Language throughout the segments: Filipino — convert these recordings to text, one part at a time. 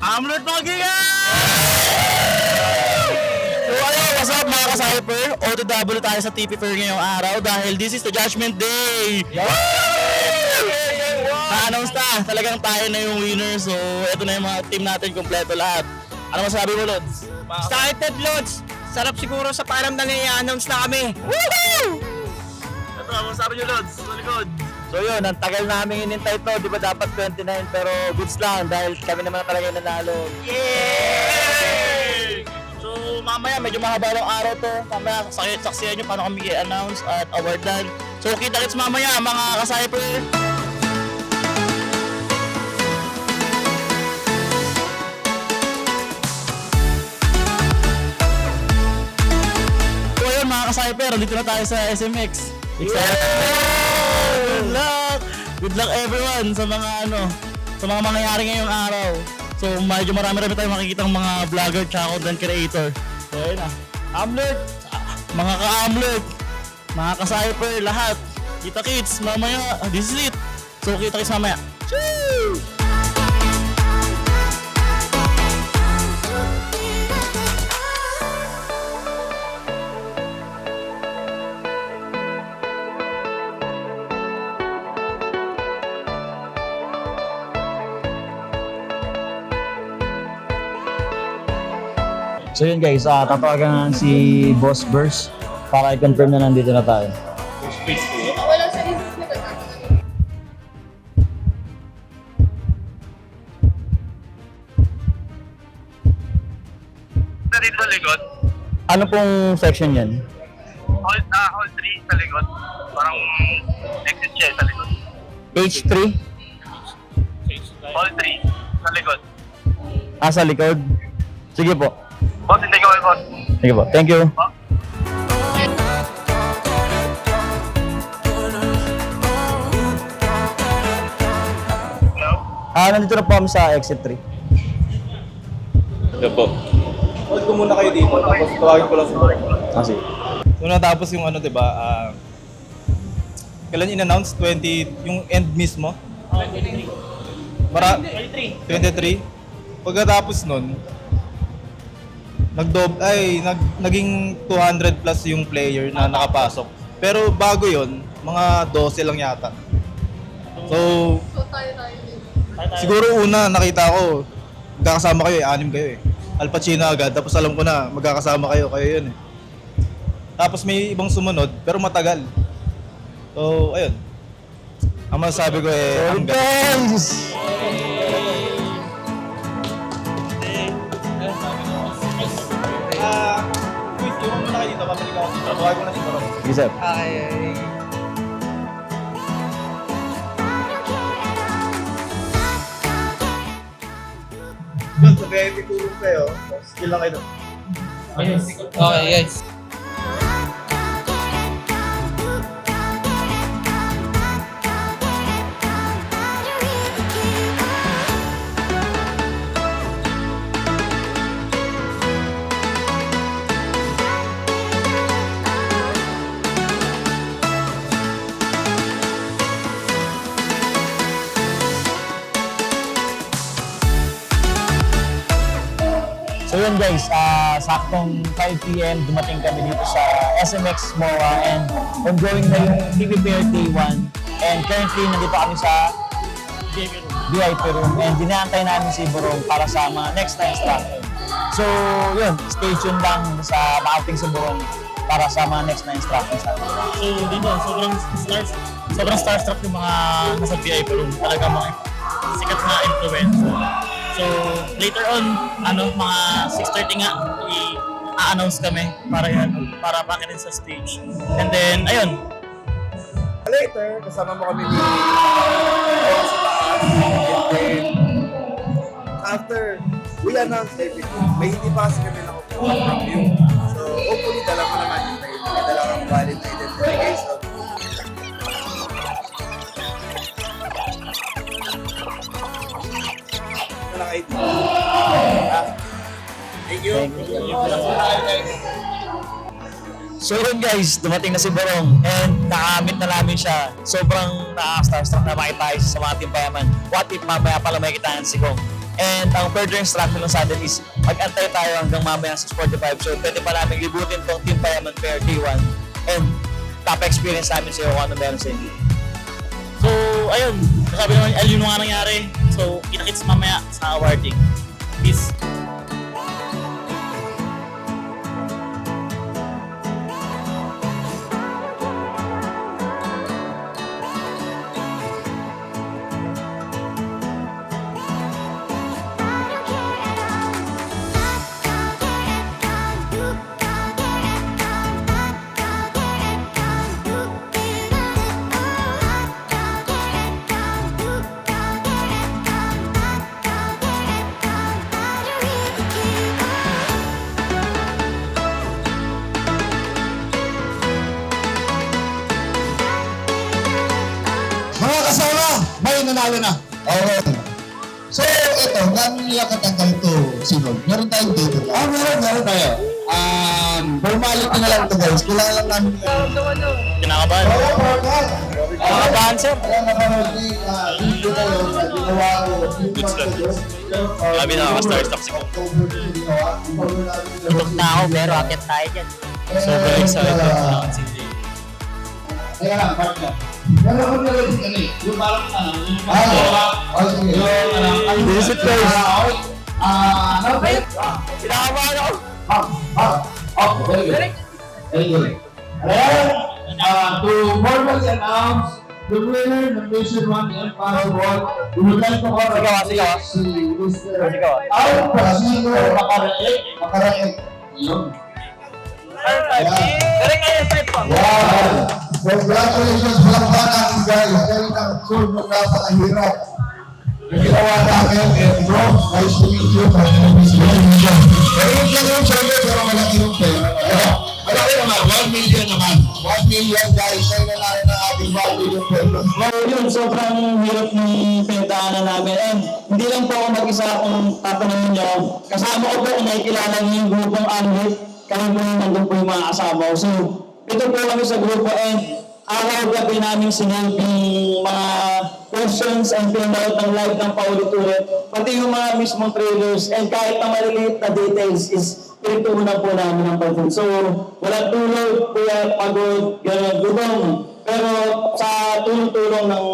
Amlet Magigan! So ayun, what's up mga ka-Cypher? OTW tayo sa TP Fair ngayong araw dahil this is the Judgment Day! Na-announce na, talagang tayo na yung winner. So ito na yung mga team natin, kompleto lahat. Ano masabi mo, Lods? Started, Lods! Sarap siguro sa pakiramdam na i-announce na kami. Woohoo! Ito, ano masabi nyo, Lods? Sa likod. So yun, ang tagal namin inintay to, di ba dapat 29 pero goods lang dahil kami naman talaga yung nanalo. Yay! So mamaya medyo mahaba ng araw to, mamaya saksiyan nyo paano kami i-announce at awardan. So kita-kits mamaya mga ka-Cypher. So yun mga ka-Cypher, dito na tayo sa SMX. Good luck! Good luck everyone sa mga sa mga mangyayari ngayong araw. So medyo marami-rami tayong makikitang mga vlogger tsaka content creator. So ayun na. Amlet! Mga ka-Amlet! Mga ka-Cypher, lahat! Kita kids, mamaya, this is it! So kita kids mamaya. Choo! So yun guys, tatawagan si Boss Burst para i-confirm na nandito na tayo. Walang sarili na gagawin. Dito sa likod. Ano pong section yan? Hall 3 sa likod. Parang exit siya sa likod. H3? Hall 3 sa likod. Sa likod? Sige po. Boss, hindi ko boss. Sige po. Thank you. Hello? Nandito na po kami sa exit 3. Ito po. Hold ko muna kayo dito, tapos tawagin ko lang sa Sige. So natapos yung ano, diba, kailan in-announce? 20, yung end mismo? 23. 23? Pagkatapos nun, naging 200 plus yung player na nakapasok. Pero bago yon, mga 12 lang yata. So, So tayo din. siguro una nakita ko, magkakasama kayo, 6 kayo eh. Al Pacino agad, tapos alam ko na magkakasama kayo yun eh. Tapos may ibang sumunod, pero matagal. So, ayun. Ang masasabi ko eh, ang Guys! Wait, yung muna kayo dito, babalik ako dito. Tawag ko na dito. Sige sir. Doon, sa VIP tulong kayo, skill lang kayo doon. Okay, guys. So yun guys, saktong 5 PM dumating kami dito sa SMX MOA and ongoing na yung TV Fair Day 1 and currently nandito kami sa VIP room and dinaantay namin si Borong para sa mga next na instruction. So yun, stay tuned lang sa makarating si Borong para sa mga next na instructions natin. So dito, sobrang starstruck yung mga nasa VIP room. Talaga mga sikat na influencer. So later on, mga 6:30 nga, i-announce kami para pakitin sa stage. And then, ayun. Later, kasama mo kami ni sa taas. And then, after we announce everything, may hindi pa kasi kami nakukuha from you. So, hopefully, dala mo naman yung dala kang valid identification. ID. Thank you. So yun guys, dumating na si Borong and nakamit na namin siya. Sobrang nakaka-starstruck na makita tayo sa mga team payaman. What if mamaya pala may kitaan si Kong? And ang further instruction ng sa atin is mag-antay tayo hanggang mamaya sa 45. So pwede pa namin libutin tong Team Payaman Fair Day 1 and experience namin sa iyo kung ano meron sa inyo. So, ayun. Sabi naman, ayun yung nga nangyari. So, kita-kits mamaya sa awarding. Peace. Mga kasama, may nanalo na. Okay. So, ito, gano'n nila katagal ito, Sinod? Meron tayong dito. Meron tayo. Formality na lang ito, guys. Kailangan lang namin Kinakabahan. Kinakabahan, sir. dito kayo sa ginawa ko. Grabe, nakaka-starstruck si Kong. Tutok na ako, pero akit tayo dyan. Sobrang excited na si CJ. Teka lang, partner. Meron ko nila dito eh. Yung parang sige. Visit guys. Kinakabahan ako. Very good. Ayan, to formally announce the winner ng Mission 1 Impossible, we would like to congratulate si Mr. Al Pacino Macaraeg. Yun. Wow! Congratulations, palakpakan guys. Dahil nakasul mo napakahirap. Yung ginawa namin, and bro, nice to meet you. Pero malaki yung pera. Malaki naman, 1 million naman. 1 million guys, sa'yo na lang ang ating 1 million pesos. So yun, sobrang hirap ng pinagdaanan namin. And hindi lang po ako mag-isa kung tatanungin nyo. Kasama ko po kung nakikilala niyo yung grupong Anhit. Kami po nandun po yung mga kasama ko. So, ito po kami sa grupo and araw-gabi namin sinabi mga questions and pinanood ng live ng paulit-ulit. Pati yung mga mismong trailers and kahit na maliliit na details is pinituunan po namin ang pagod. So, walang tulog, kuya, pagod, gano'n, gubong. Pero sa tulong-tulong ng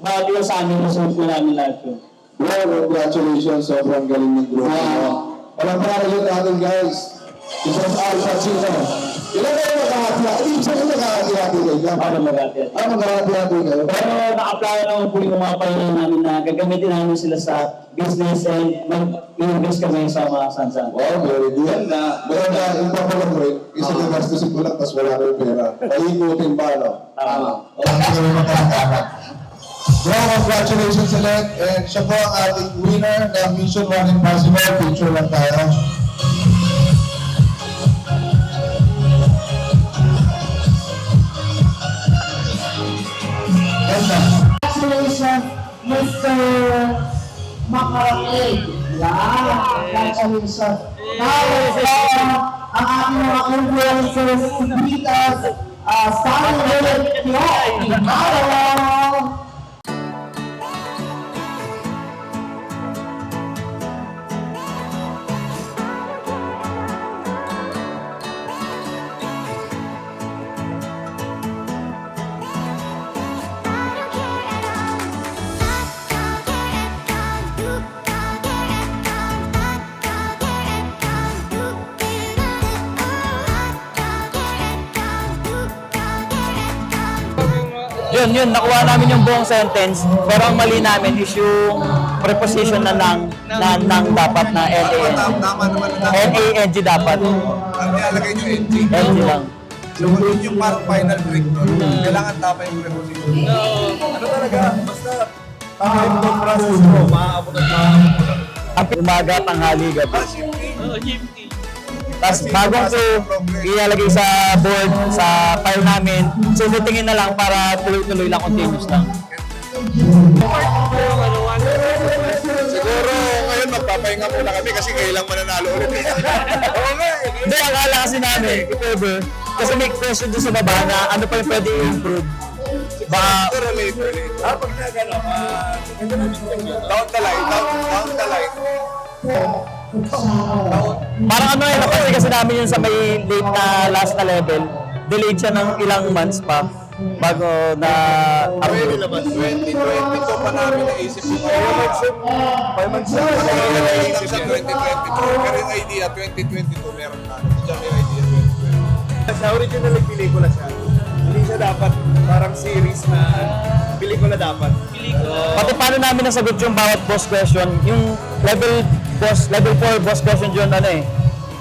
bawat isa sa amin, nasunod po namin lahat yun. Bro, congratulations. Sobrang galing ng grupo. Walang paralit natin guys. Ito sa Al Pacino. Ilan kayo magkahati-hati? Ibig sabihin magkahati-hati kayo. Para mag-atin. Magkahati-hati kayo. Pero naka-apply naman po yung mga pahinga namin na gagamitin namin sila sa business and mag-invest kami sa mga sansan. Wow, very good. Maganda, yung papalabrik, isa na gastusin ko lang, tapos wala kayong pera. Paikutin pa, no? Tama. Hindi kami makakakama. Bro, congratulations ulit. And siya po ang ating winner ng Mission 1 Impossible. Picture lang tayo. Congratulations, Mr. Macaraeg. Yeah, congratulations. Now, ang ating mga influencers, Vitas, Sally Willet, Hello! Yun, nakuha namin yung buong sentence. Pero ang mali namin is yung preposition na nang dapat na N-A-N-G. Tama naman na. N-A-N-G dapat. Ang nilalagay nyo, NG. N-G lang. So, yun yung parang final break nun. Kailangan tama yung preposition. Ano talaga, basta tama yung process mo, maaabot at maaabot. Ang umaga, tanghali, gabi. Shifting. Tapos bagong ilalagay sa board, sa file namin. So, tingin na lang para tuloy-tuloy lang, continuous lang. Siguro ngayon magpapahinga muna kami kasi kailang mananalo ulit. Oo nga eh. Hindi, akala kasi namin, if ever, kasi may question doon sa baba na ano pa yung pwede i-improve. Baka, Later. Pag nagano, down the line, down the line. Parang ano yun, napansin kasi namin yun sa may late na last na level. Delayed siya ng ilang months pa bago na Pwede upload. naman, 2022 pa namin naisip yung 5 months na. Naisip sa 2022. Pero yung idea, 2022 meron na. Diyan yung idea, 2022. Sa original yung pelikula siya. Hindi siya dapat parang series na pelikula dapat. Pati paano namin nasagot yung bawat boss question, yung level 4 boss question yun, ano eh,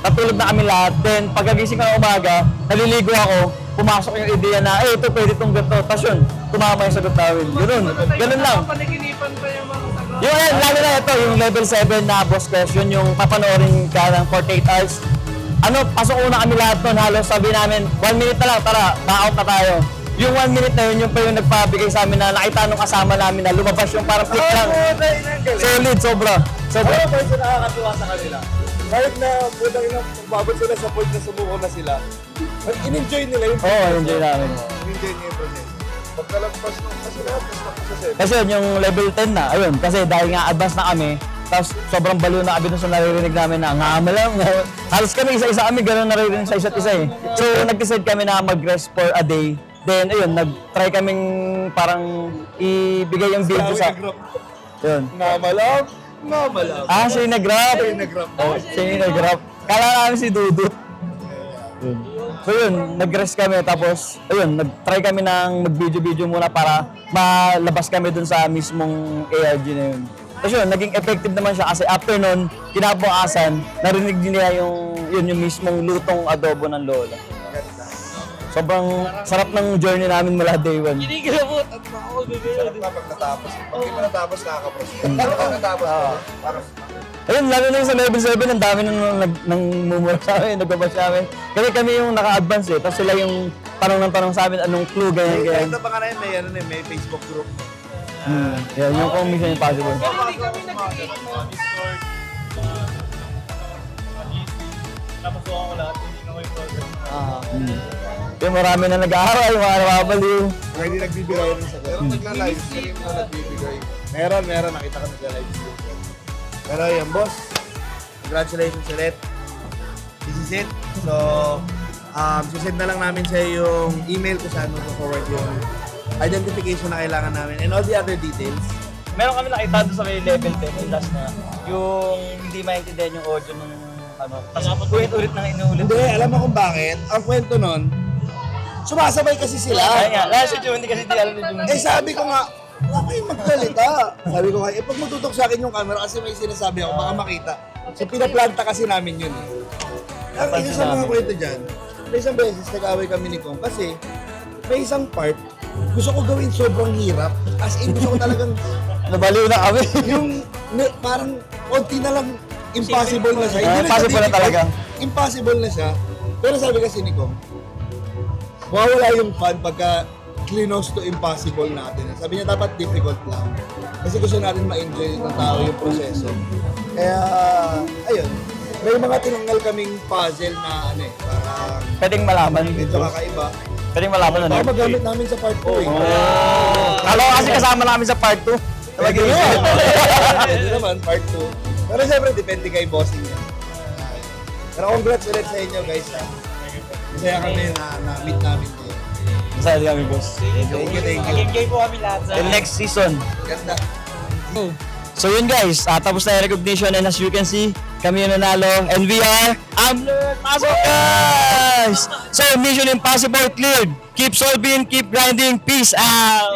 natulog na kami lahat. Then, pagkagising ko ng umaga, naliligo ako, pumasok yung idea na, ito pwede itong ganito. Tapos yun, tumama yung sagot namin. Ganun lang. Yung lalo na ito, yung level 7 na boss question, yung papanoorin ka ng 48 hours. Ano, pasok una kami lahat nun, halos sabi namin, 1 minute na lang, tara, na-out na tayo. Yung 1 minute na yun, yung pa yung nagpabigay sa amin na nakita nung kasama namin na lumabas yung parang click lang. Solid, sobra. Ano ba yung nakakatuwa sa kanila? Kahit na putang ina, magbabot sila sa point na sumuko na sila, in-enjoy nila yung Oo, enjoy namin. In-enjoy niya yung process. Pagkalagpas nung kasi na-apos na po sa 7. Kasi yun, yung level 10 na, ayun, kasi dahil nga advance na kami, tapos sobrang baliw na kami dun sa naririnig namin na ngama lang. Halos kami isa-isa kami, gano'n naririnig sa isa't isa eh. So nag-decide kami na mag-rest for a day. Then ayun, nag-try kaming parang ibigay yung video sa... Yun. Namalam. Ah, siya yung nag-rap. Oh, siya yung nag-rap. Kala namin si Dudut. Yun. So yun, nag-rest kami tapos ayun, nag-try kami ng mag-video-video muna para malabas kami dun sa mismong ARG na yun. Tapos yun, naging effective naman siya kasi after nun, kinabukasan, narinig din nila yung mismong lutong adobo ng lola. Sobrang sarap ng journey namin mula day 1. Sarap na pag natapos. Pag di pa natapos, nakaka-prospect. Pag natapos, parang Ayun, lalo na yung sa level 7, ang dami nang mumura sa amin, nagbabash sa amin. Kasi kami yung naka-advance eh, tapos sila yung tanong ng tanong sa amin, anong clue, ganyan, ganyan. Ito pa nga na yun, may Facebook group. Yan, yung kung Mission Impossible. napasukan ko lahat, hindi na ko yung progress. Yung marami na nag-aaral, mga nababaliw. Kaya hindi nagbibigay rin sa pero nagla-live stream na nagbibigay. Meron, nakita ko nagla-live stream. Pero yan, boss. Congratulations ulit. This is it. So, susend na lang namin sa yung email kung saan mo forward yung identification na kailangan namin and all the other details. Meron kami nakita doon sa may level 10, yung last na, yung hindi maintindihan yung audio ng ano. Tapos ulit-ulit nang inuulit. Hindi, alam mo kung bakit? Ang kwento nun, sumasabay kasi sila. Kaya nga, last si Jun, hindi kasi di alam ni Jun. Sabi ko nga, wala kayong magsalita. Sabi ko nga, pag matutok sa akin yung camera kasi may sinasabi ako, baka makita. So pinaplanta kasi namin yun. Ang isa sa mga kwento dyan, may isang beses nag-away kami ni Kong kasi may isang part, gusto ko gawin sobrang hirap. As in, gusto ko talagang Nabaliw na kami. yung parang konti na lang impossible na siya. Hindi na siya Impossible na difficult. talaga. Impossible na siya. Pero sabi kasi ni Kong, mawawala yung fun pagka close to impossible natin. Sabi niya dapat difficult lang. Kasi gusto natin ma-enjoy ng tao yung proseso. Kaya, ayun. May mga tinanggal kaming puzzle na ano eh, parang Pwedeng malaman. medyo kakaiba. Pwedeng malaman na. Baka magamit namin sa part 2 eh. Kala ko kasi kasama namin sa part 2. Pwede naman, part 2. Pero siyempre, depende kay bossing niya. Pero congrats ulit sa inyo guys ha. Masaya kami na na-meet namin kayo. Masaya kami, boss. Thank you. Enjoy po kami lahat sa... Till next season. Ganda. So yun guys, tapos na yung recognition and as you can see, kami yung nanalo and we are Amlert! Pasok guys! So Mission Impossible cleared. Keep solving, keep grinding. Peace out!